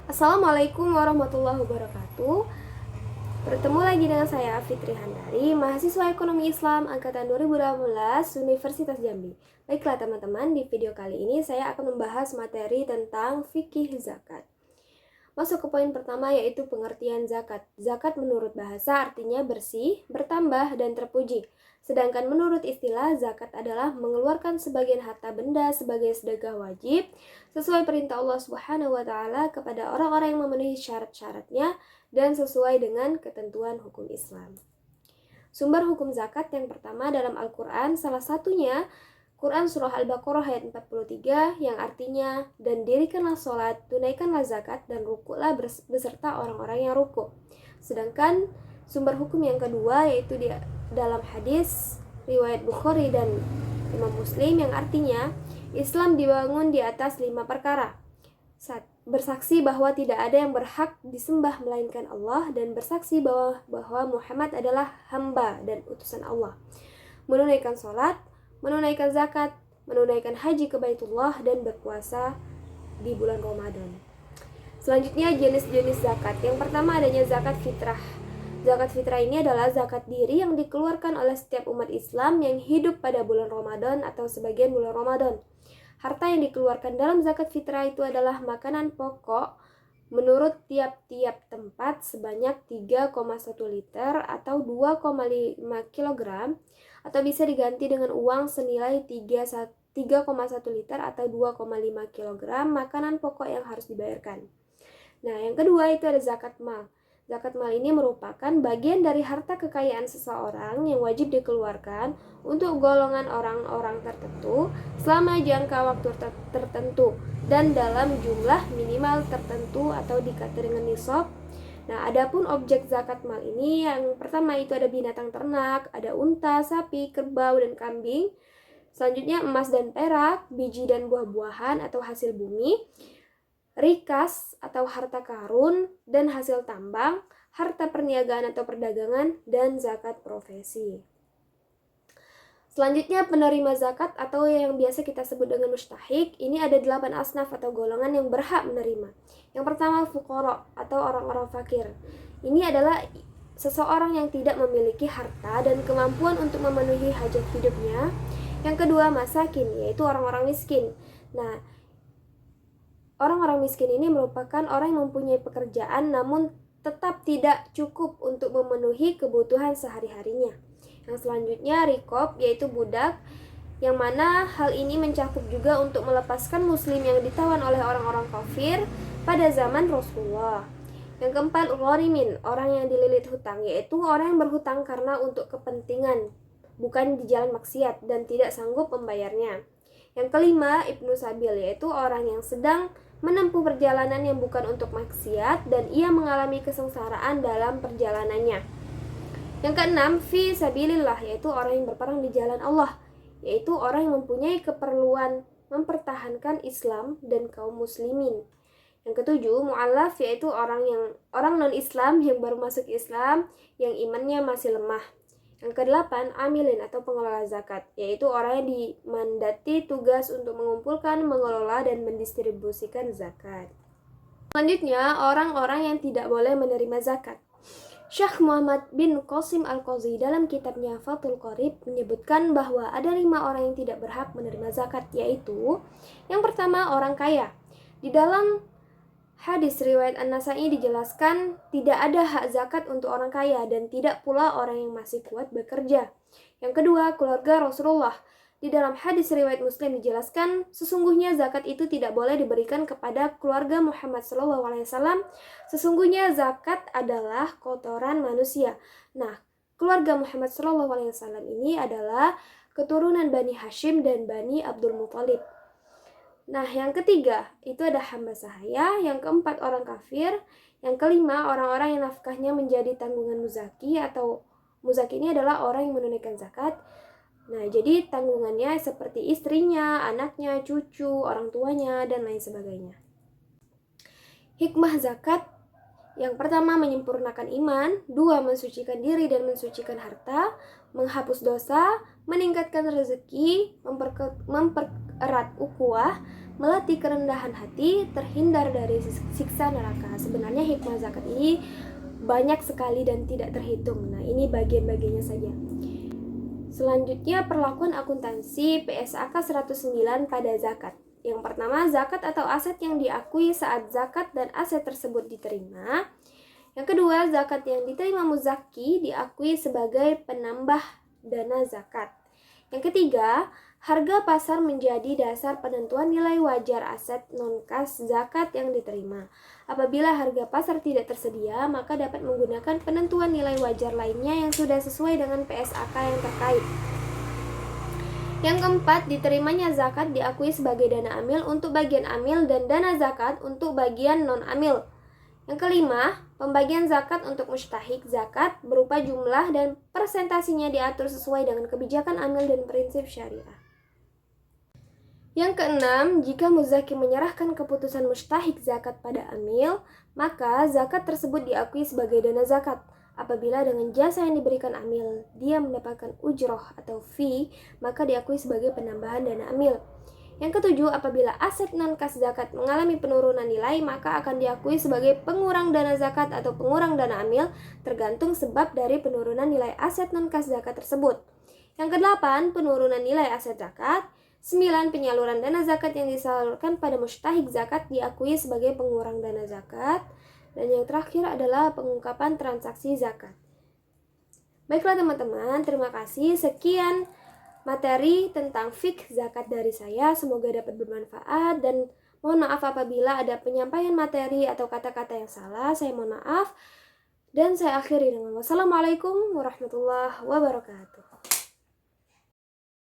Assalamualaikum warahmatullahi wabarakatuh. Bertemu lagi dengan saya Fitri Handari, mahasiswa Ekonomi Islam angkatan 2018 Universitas Jambi. Baiklah teman-teman, di video kali ini saya akan membahas materi tentang fikih zakat. Masuk ke poin pertama, yaitu pengertian zakat. Zakat menurut bahasa artinya bersih, bertambah, dan terpuji. Sedangkan menurut istilah, zakat adalah mengeluarkan sebagian harta benda sebagai sedekah wajib sesuai perintah Allah Subhanahu wa taala kepada orang-orang yang memenuhi syarat-syaratnya dan sesuai dengan ketentuan hukum Islam. Sumber hukum zakat yang pertama dalam Al-Qur'an, salah satunya Quran Surah Al-Baqarah ayat 43 yang artinya, dan dirikanlah sholat, tunaikanlah zakat, dan rukuklah beserta orang-orang yang rukuk. Sedangkan sumber hukum yang kedua yaitu dalam hadis riwayat Bukhari dan Imam Muslim yang artinya, Islam dibangun di atas 5 perkara. Bersaksi bahwa tidak ada yang berhak disembah melainkan Allah, dan bersaksi bahwa Muhammad adalah hamba dan utusan Allah. Menunaikan sholat, menunaikan zakat, menunaikan haji ke Baitullah, dan berpuasa di bulan Ramadan. Selanjutnya jenis-jenis zakat. Yang pertama adanya zakat fitrah. Zakat fitrah ini adalah zakat diri yang dikeluarkan oleh setiap umat Islam yang hidup pada bulan Ramadan atau sebagian bulan Ramadan. Harta yang dikeluarkan dalam zakat fitrah itu adalah makanan pokok menurut tiap-tiap tempat sebanyak 3,1 liter atau 2,5 kg, atau bisa diganti dengan uang senilai 3,1 liter atau 2,5 kg makanan pokok yang harus dibayarkan. Nah, yang kedua itu ada zakat mal. Zakat mal ini merupakan bagian dari harta kekayaan seseorang yang wajib dikeluarkan untuk golongan orang-orang tertentu selama jangka waktu tertentu dan dalam jumlah minimal tertentu atau dikata dengan nisab. Nah, adapun objek zakat mal ini yang pertama itu ada binatang ternak, ada unta, sapi, kerbau, dan kambing. Selanjutnya emas dan perak, biji dan buah-buahan atau hasil bumi, rikas atau harta karun dan hasil tambang, harta perniagaan atau perdagangan, dan zakat profesi. Selanjutnya penerima zakat atau yang biasa kita sebut dengan mustahik. Ini ada 8 asnaf atau golongan yang berhak menerima. Yang pertama fuqara atau orang-orang fakir. Ini adalah seseorang yang tidak memiliki harta dan kemampuan untuk memenuhi hajat hidupnya. Yang kedua masakin, yaitu orang-orang miskin. Nah, orang-orang miskin ini merupakan orang yang mempunyai pekerjaan namun tetap tidak cukup untuk memenuhi kebutuhan sehari-harinya. Yang selanjutnya riqab, yaitu budak, yang mana hal ini mencakup juga untuk melepaskan muslim yang ditawan oleh orang-orang kafir pada zaman Rasulullah. Yang keempat gharimin, orang yang dililit hutang, yaitu orang yang berhutang karena untuk kepentingan, bukan di jalan maksiat dan tidak sanggup membayarnya. Yang kelima ibnu sabil, yaitu orang yang sedang menempuh perjalanan yang bukan untuk maksiat dan ia mengalami kesengsaraan dalam perjalanannya. Yang keenam fi sabilillah, yaitu orang yang berperang di jalan Allah, yaitu orang yang mempunyai keperluan mempertahankan Islam dan kaum muslimin. Yang ketujuh mu'allaf, yaitu orang non-Islam yang baru masuk Islam yang imannya masih lemah. Yang kedelapan amilin atau pengelola zakat, yaitu orang yang dimandati tugas untuk mengumpulkan, mengelola, dan mendistribusikan zakat. Selanjutnya orang-orang yang tidak boleh menerima zakat. Syekh Muhammad bin Qasim Al-Qazi dalam kitabnya Fathul Qorib menyebutkan bahwa ada 5 orang yang tidak berhak menerima zakat, yaitu yang pertama orang kaya. Di dalam hadis riwayat An-Nasa'i dijelaskan tidak ada hak zakat untuk orang kaya dan tidak pula orang yang masih kuat bekerja. Yang kedua, keluarga Rasulullah. Di dalam hadis riwayat Muslim dijelaskan sesungguhnya zakat itu tidak boleh diberikan kepada keluarga Muhammad SAW. Sesungguhnya zakat adalah kotoran manusia. Nah, keluarga Muhammad SAW ini adalah keturunan Bani Hashim dan Bani Abdul Muthalib. Nah, yang ketiga itu ada hamba sahaya. Yang keempat orang kafir. Yang kelima orang-orang yang nafkahnya menjadi tanggungan muzaki, atau muzaki ini adalah orang yang menunaikan zakat. Nah, jadi tanggungannya seperti istrinya, anaknya, cucu, orang tuanya, dan lain sebagainya. Hikmah zakat. Yang pertama menyempurnakan iman, 2 mensucikan diri dan mensucikan harta, menghapus dosa, meningkatkan rezeki, mempererat ukhuwah, melatih kerendahan hati, terhindar dari siksa neraka. Sebenarnya hikmah zakat ini banyak sekali dan tidak terhitung. Nah, ini bagian-bagiannya saja. Selanjutnya, perlakuan akuntansi PSAK 109 pada zakat. Yang pertama, zakat atau aset yang diakui saat zakat dan aset tersebut diterima. Yang kedua, zakat yang diterima muzaki diakui sebagai penambah dana zakat. Yang ketiga, harga pasar menjadi dasar penentuan nilai wajar aset non-kas zakat yang diterima. Apabila harga pasar tidak tersedia, maka dapat menggunakan penentuan nilai wajar lainnya yang sudah sesuai dengan PSAK yang terkait. Yang keempat, diterimanya zakat diakui sebagai dana amil untuk bagian amil dan dana zakat untuk bagian non-amil. Yang kelima, pembagian zakat untuk mustahik zakat berupa jumlah dan persentasinya diatur sesuai dengan kebijakan amil dan prinsip syariah. Yang keenam, jika muzaki menyerahkan keputusan mustahik zakat pada amil, maka zakat tersebut diakui sebagai dana zakat. Apabila dengan jasa yang diberikan amil, dia mendapatkan ujroh atau fee, maka diakui sebagai penambahan dana amil. Yang ketujuh, apabila aset non-kas zakat mengalami penurunan nilai, maka akan diakui sebagai pengurang dana zakat atau pengurang dana amil, tergantung sebab dari penurunan nilai aset non-kas zakat tersebut. Yang kedelapan, penurunan nilai aset zakat. 9. Penyaluran dana zakat yang disalurkan pada mustahik zakat diakui sebagai pengurang dana zakat. Dan yang terakhir adalah pengungkapan transaksi zakat. Baiklah teman-teman, terima kasih. Sekian materi tentang fikih zakat dari saya, semoga dapat bermanfaat dan mohon maaf apabila ada penyampaian materi atau kata-kata yang salah, saya mohon maaf. Dan saya akhiri dengan wassalamualaikum warahmatullahi wabarakatuh.